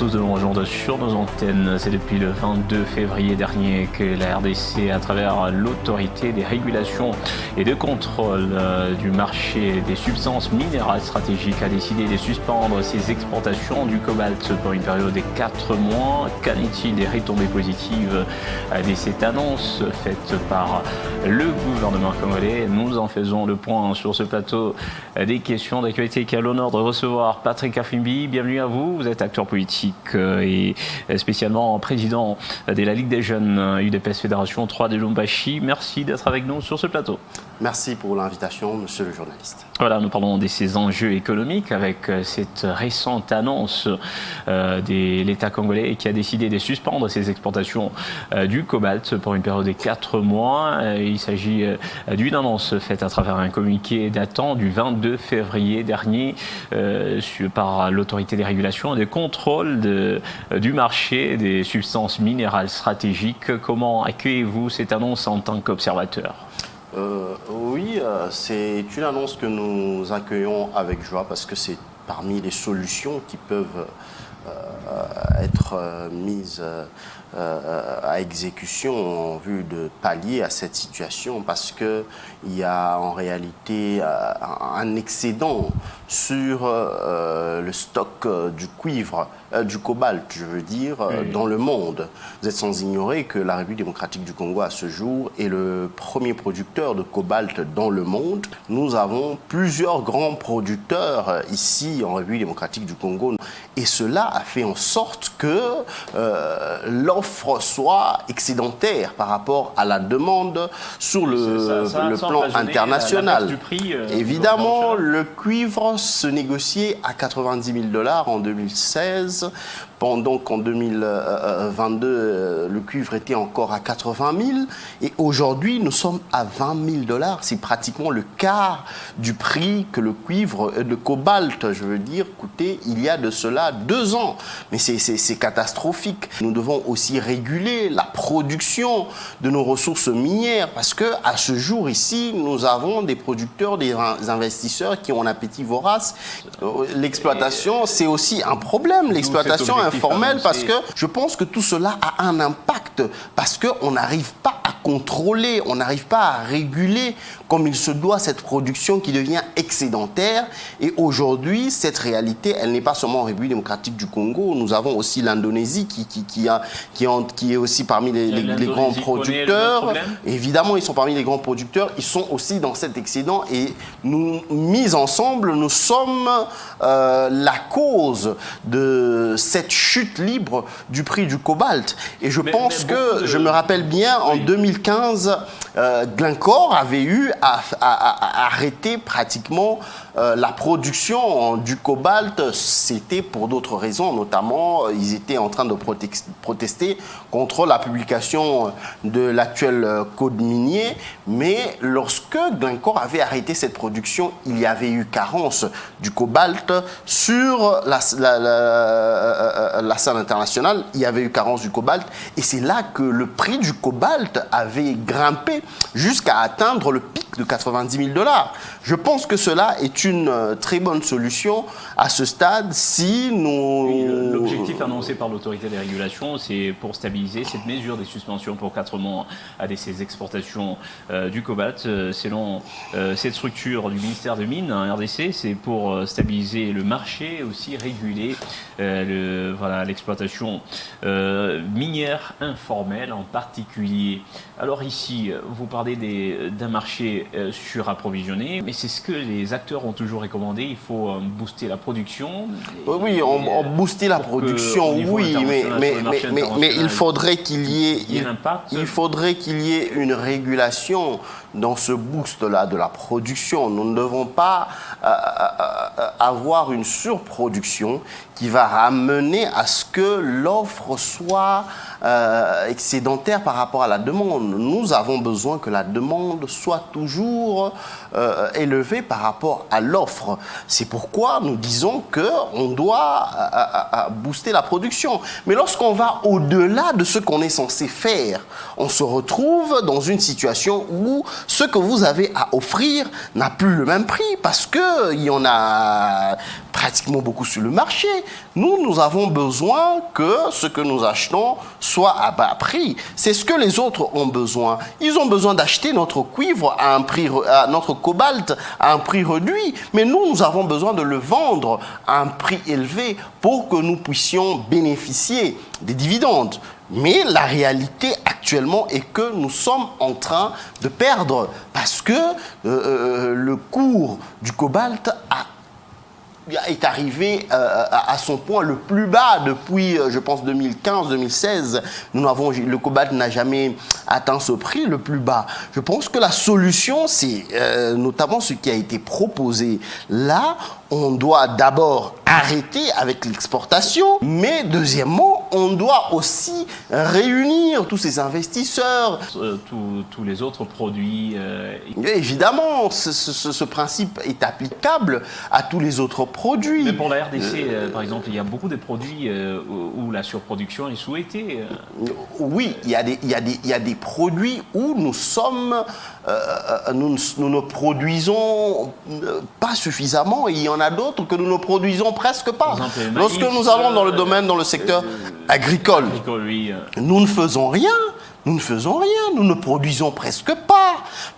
tous de nous rejoindre sur nos antennes. C'est depuis le 22 février dernier que la RDC, à travers l'autorité des régulations et de contrôle du marché des substances minérales stratégiques, a décidé de suspendre ses exportations du cobalt pour une période de 4 mois. Qu'en est-il des retombées positives de cette annonce faite par le gouvernement congolais? Nous en faisons le point sur ce plateau des questions d'actualité qui a l'honneur de recevoir Patrick Afimbi. Bienvenue à vous. Vous êtes acteur politique et spécialement président de la Ligue des jeunes UDPS Fédération 3 de Lubumbashi. Merci d'être avec nous sur ce plateau. Merci pour l'invitation, monsieur le journaliste. Voilà, nous parlons de ces enjeux économiques avec cette récente annonce de l'État congolais qui a décidé de suspendre ses exportations du cobalt pour une période de 4 mois. Il s'agit d'une annonce faite à travers un communiqué datant du 22 février dernier par l'autorité des régulations et de contrôle du marché des substances minérales stratégiques. Comment accueillez-vous cette annonce en tant qu'observateur ? Oui, c'est une annonce que nous accueillons avec joie parce que c'est parmi les solutions qui peuvent être mises à exécution en vue de pallier à cette situation, parce qu'il y a en réalité un excédent sur le stock du cuivre, du cobalt, je veux dire, dans le monde. Vous êtes sans ignorer que la République démocratique du Congo, à ce jour, est le premier producteur de cobalt dans le monde. Nous avons plusieurs grands producteurs ici en République démocratique du Congo, et cela a fait en sorte que l'offre soit excédentaire par rapport à la demande sur le plan international. Du prix, évidemment, le cuivre se négociait à 90 000 $ en 2016, pendant qu'en 2022, le cuivre était encore à 80 000. Et aujourd'hui, nous sommes à 20 000 $. C'est pratiquement le quart du prix que le cuivre, le cobalt, je veux dire, coûtait il y a de cela 2 ans. Mais c'est catastrophique. Nous devons aussi réguler la production de nos ressources minières, parce qu'à ce jour ici, nous avons des producteurs, des investisseurs qui ont un appétit vorace. L'exploitation, c'est aussi un problème. L'exploitation informelle, parce que je pense que tout cela a un impact, parce qu'on n'arrive pas à contrôler, on n'arrive pas à réguler comme il se doit cette production qui devient excédentaire. Et aujourd'hui, cette réalité, elle n'est pas seulement en République démocratique du Congo. Nous avons aussi l'Indonésie qui est aussi parmi les grands producteurs. Évidemment, ils sont parmi les grands producteurs. Ils sont aussi dans cet excédent. Et nous, mis ensemble, nous sommes la cause de cette chute libre du prix du cobalt. Et je pense que, je me rappelle bien, en 2015, Glencore avait eu à arrêter pratiquement la production du cobalt. C'était pour d'autres raisons, notamment ils étaient en train de protester contre la publication de l'actuel code minier. Mais lorsque Glencore avait arrêté cette production, il y avait eu carence du cobalt sur la scène internationale. Il y avait eu carence du cobalt, et c'est là que le prix du cobalt avait grimpé jusqu'à atteindre le pic de 90 000 $. Je pense que cela est une très bonne solution à ce stade si nous... Oui, l'objectif annoncé par l'autorité des régulations, c'est pour stabiliser cette mesure des suspensions pour 4 mois à ces exportations du cobalt. Selon cette structure du ministère des Mines, RDC, c'est pour stabiliser le marché, aussi réguler l'exploitation minière informelle en particulier. Alors ici, vous parlez d'un marché surapprovisionné, mais c'est ce que les acteurs ont toujours recommandé. Il faut booster la production. Oui, on booster la production, oui, mais il faudrait qu'il y ait une régulation dans ce boost-là de la production. Nous ne devons pas avoir une surproduction qui va ramener à ce que l'offre soit excédentaire par rapport à la demande. Nous avons besoin que la demande soit toujours élevée par rapport à l'offre. C'est pourquoi nous disons qu'on doit booster la production. Mais lorsqu'on va au-delà de ce qu'on est censé faire, on se retrouve dans une situation où ce que vous avez à offrir n'a plus le même prix, parce que qu'il y en a pratiquement beaucoup sur le marché. Nous avons besoin que ce que nous achetons soit à bas prix. C'est ce que les autres ont besoin. Ils ont besoin d'acheter notre cuivre à un prix, notre cobalt à un prix réduit. Mais nous avons besoin de le vendre à un prix élevé pour que nous puissions bénéficier des dividendes. Mais la réalité actuellement est que nous sommes en train de perdre parce que le cours du cobalt est arrivé à son point le plus bas depuis, je pense, 2015-2016. Le cobalt n'a jamais atteint ce prix le plus bas. Je pense que la solution, c'est notamment ce qui a été proposé là. On doit d'abord arrêter avec l'exportation, mais deuxièmement, on doit aussi réunir tous ces investisseurs. Tous les autres produits. Évidemment, ce principe est applicable à tous les autres produits. Mais pour la RDC, par exemple, il y a beaucoup de produits où la surproduction est souhaitée. Oui, il y a des produits où nous sommes, nous ne produisons pas suffisamment, et il y en a d'autres que nous ne produisons presque pas. Par exemple, lorsque maïs, nous allons dans le secteur agricole, oui. nous ne faisons rien. Nous ne faisons rien, nous ne produisons presque pas.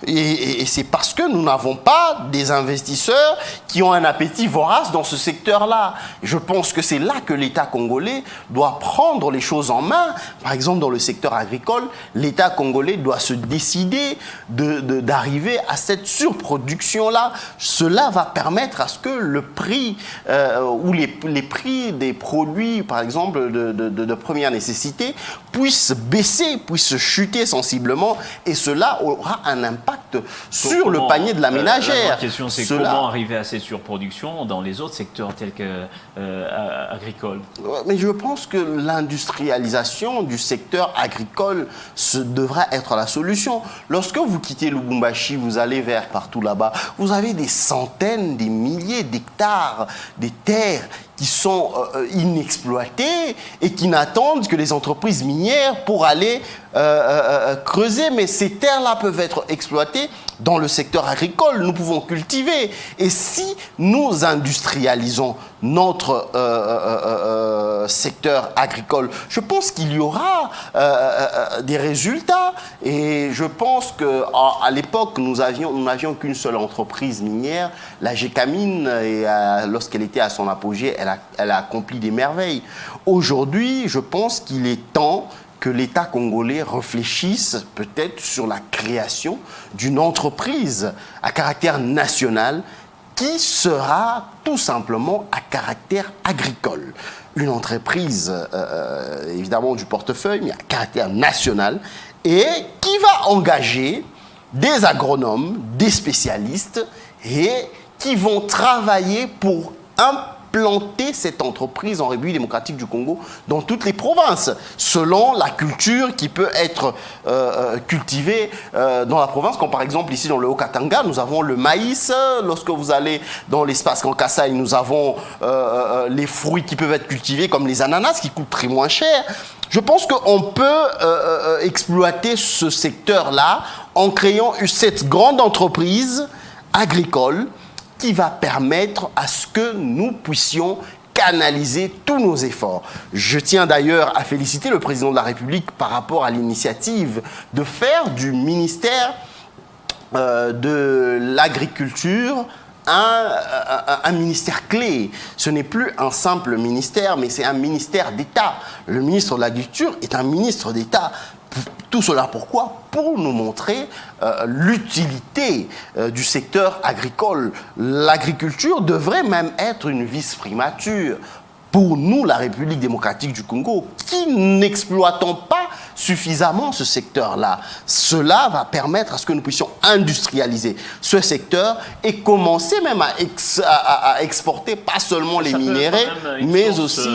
Et c'est parce que nous n'avons pas des investisseurs qui ont un appétit vorace dans ce secteur-là. Je pense que c'est là que l'État congolais doit prendre les choses en main. Par exemple, dans le secteur agricole, l'État congolais doit se décider d'arriver à cette surproduction-là. Cela va permettre à ce que le prix ou les prix des produits, par exemple, de première nécessité, puissent baisser, puissent chuter sensiblement, et cela aura un impact sur le panier de la ménagère. La question, c'est comment arriver à cette surproduction dans les autres secteurs tels que agricoles. Mais je pense que l'industrialisation du secteur agricole devra être la solution. Lorsque vous quittez Lubumbashi, vous allez vers partout là-bas, vous avez des centaines, des milliers d'hectares, des terres qui sont inexploitées et qui n'attendent que les entreprises minières pour aller creuser. Mais ces terres-là peuvent être exploitées dans le secteur agricole. Nous pouvons cultiver. Et si nous industrialisons notre secteur agricole, je pense qu'il y aura des résultats. Et je pense qu'à l'époque, nous n'avions qu'une seule entreprise minière, la Gécamine, et lorsqu'elle était à son apogée, elle a accompli des merveilles. Aujourd'hui, je pense qu'il est temps que l'État congolais réfléchisse peut-être sur la création d'une entreprise à caractère national qui sera tout simplement à caractère agricole. Une entreprise, évidemment du portefeuille, mais à caractère national, et qui va engager des agronomes, des spécialistes, et qui vont travailler pour implanter cette entreprise en République démocratique du Congo dans toutes les provinces, selon la culture qui peut être cultivée dans la province, comme par exemple ici dans le Haut-Katanga, nous avons le maïs. Lorsque vous allez dans l'espace Grand Kassai, nous avons les fruits qui peuvent être cultivés comme les ananas qui coûtent très moins cher. Je pense qu'on peut exploiter ce secteur-là en créant cette grande entreprise agricole qui va permettre à ce que nous puissions canaliser tous nos efforts. Je tiens d'ailleurs à féliciter le président de la République par rapport à l'initiative de faire du ministère de l'Agriculture un ministère clé. Ce n'est plus un simple ministère, mais c'est un ministère d'État. Le ministre de l'Agriculture est un ministre d'État. Tout cela pourquoi? Pour nous montrer l'utilité du secteur agricole. L'agriculture devrait même être une vice-primature. Pour nous, la République démocratique du Congo, qui n'exploitons pas suffisamment ce secteur-là. Cela va permettre à ce que nous puissions industrialiser ce secteur et commencer même à exporter pas seulement les minéraux, mais aussi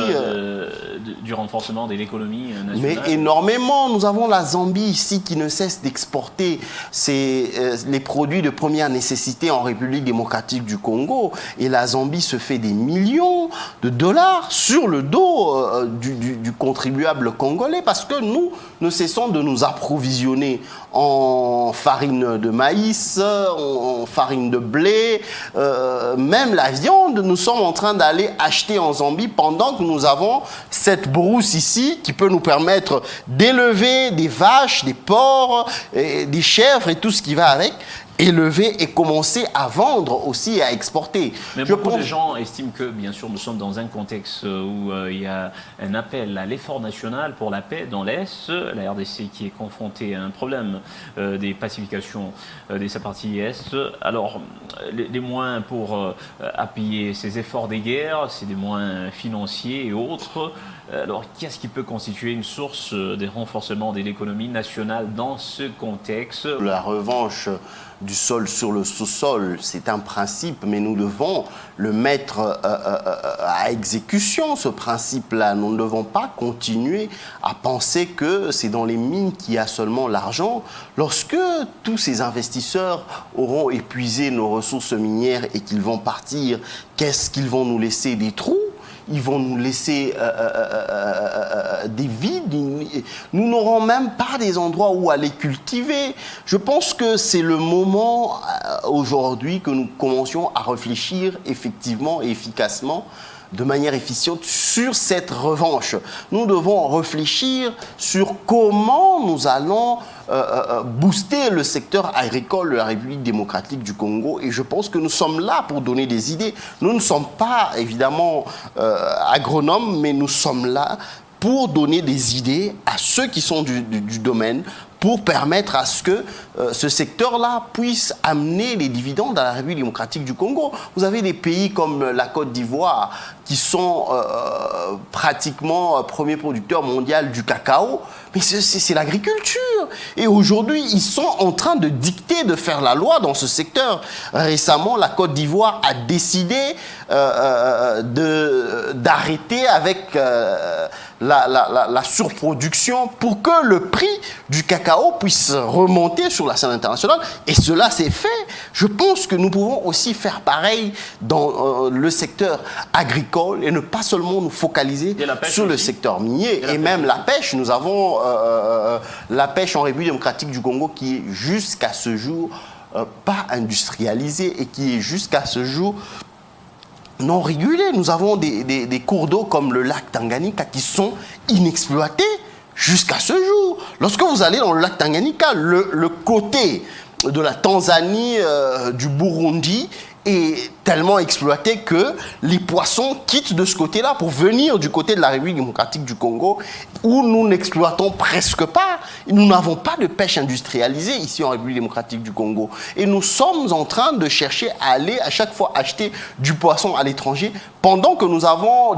du renforcement de l'économie nationale. Mais énormément. Nous avons la Zambie ici qui ne cesse d'exporter les produits de première nécessité en République démocratique du Congo. Et la Zambie se fait des millions de dollars sur le dos du contribuable congolais parce que nous ne cessons de nous approvisionner en farine de maïs, en farine de blé, même la viande, nous sommes en train d'aller acheter en Zambie pendant que nous avons cette brousse ici qui peut nous permettre d'élever des vaches, des porcs, des chèvres et tout ce qui va avec. Élever et commencer à vendre aussi et à exporter. Mais beaucoup de gens estiment que, bien sûr, nous sommes dans un contexte où il y a un appel à l'effort national pour la paix dans l'Est, la RDC qui est confrontée à un problème des pacifications des sa partie Est. Alors, les moyens pour appuyer ces efforts des guerres, c'est des moyens financiers et autres. Alors, qu'est-ce qui peut constituer une source de renforcement de l'économie nationale dans ce contexte? La revanche du sol sur le sous-sol, c'est un principe, mais nous devons le mettre à exécution, ce principe-là. Nous ne devons pas continuer à penser que c'est dans les mines qu'il y a seulement l'argent. Lorsque tous ces investisseurs auront épuisé nos ressources minières et qu'ils vont partir, qu'est-ce qu'ils vont nous laisser? Des trous? Ils vont nous laisser des vides. Nous n'aurons même pas des endroits où aller cultiver. Je pense que c'est le moment aujourd'hui que nous commencions à réfléchir effectivement et efficacement, de manière efficiente, sur cette revanche. Nous devons réfléchir sur comment nous allons booster le secteur agricole de la République démocratique du Congo. Et je pense que nous sommes là pour donner des idées. Nous ne sommes pas, évidemment, agronomes, mais nous sommes là pour donner des idées à ceux qui sont du domaine, pour permettre à ce que ce secteur-là puisse amener les dividendes à la République démocratique du Congo. Vous avez des pays comme la Côte d'Ivoire qui sont pratiquement premier producteur mondial du cacao, mais c'est l'agriculture. Et aujourd'hui, ils sont en train de dicter, de faire la loi dans ce secteur. Récemment, la Côte d'Ivoire a décidé d'arrêter avec la surproduction pour que le prix du cacao puisse remonter sur la scène internationale. Et cela s'est fait. Je pense que nous pouvons aussi faire pareil dans le secteur agricole et ne pas seulement nous focaliser sur le secteur minier. Et même la pêche. Nous avons la pêche en République démocratique du Congo qui est jusqu'à ce jour pas industrialisée et qui est jusqu'à ce jour non régulée. Nous avons des cours d'eau comme le lac Tanganyika qui sont inexploités jusqu'à ce jour. Lorsque vous allez dans le lac Tanganyika, le côté de la Tanzanie, du Burundi est tellement exploité que les poissons quittent de ce côté-là pour venir du côté de la République démocratique du Congo où nous n'exploitons presque pas. Nous n'avons pas de pêche industrialisée ici en République démocratique du Congo. Et nous sommes en train de chercher à aller à chaque fois acheter du poisson à l'étranger pendant que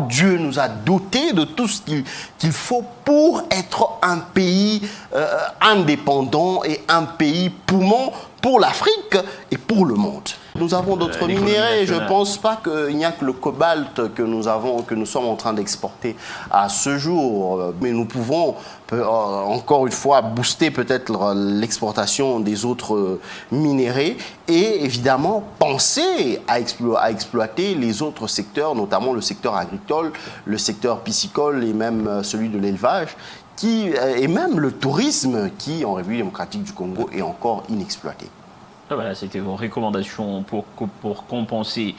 Dieu nous a dotés de tout ce qu'il faut pour être un pays indépendant et un pays poumon pour l'Afrique et pour le monde. Nous avons d'autres minéraux. Je ne pense pas qu'il n'y a que le cobalt que nous sommes en train d'exporter à ce jour. Mais nous pouvons, encore une fois, booster peut-être l'exportation des autres minéraux et évidemment penser à exploiter les autres secteurs, notamment le secteur agricole, le secteur piscicole et même celui de l'élevage, et même le tourisme qui, en République démocratique du Congo, est encore inexploité. Voilà, c'était vos recommandations pour compenser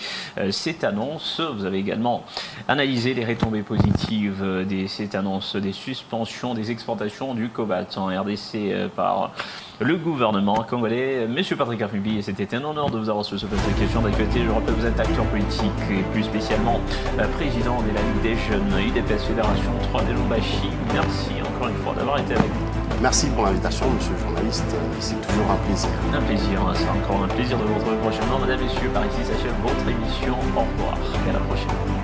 cette annonce. Vous avez également analysé les retombées positives de cette annonce des suspensions des exportations du cobalt en RDC par le gouvernement congolais. Monsieur Patrick Afumbi, c'était un honneur de vous avoir reçu sur cette question d'actualité. Je rappelle que vous êtes acteur politique et plus spécialement président de la Ligue des Jeunes UDPS Fédération 3 de Lubumbashi. Merci encore une fois d'avoir été avec nous. Merci pour l'invitation, monsieur le journaliste. C'est toujours un plaisir. Un plaisir, c'est encore un plaisir de vous retrouver prochainement. Mesdames, Messieurs, par ici s'achève votre émission. Au revoir et à la prochaine.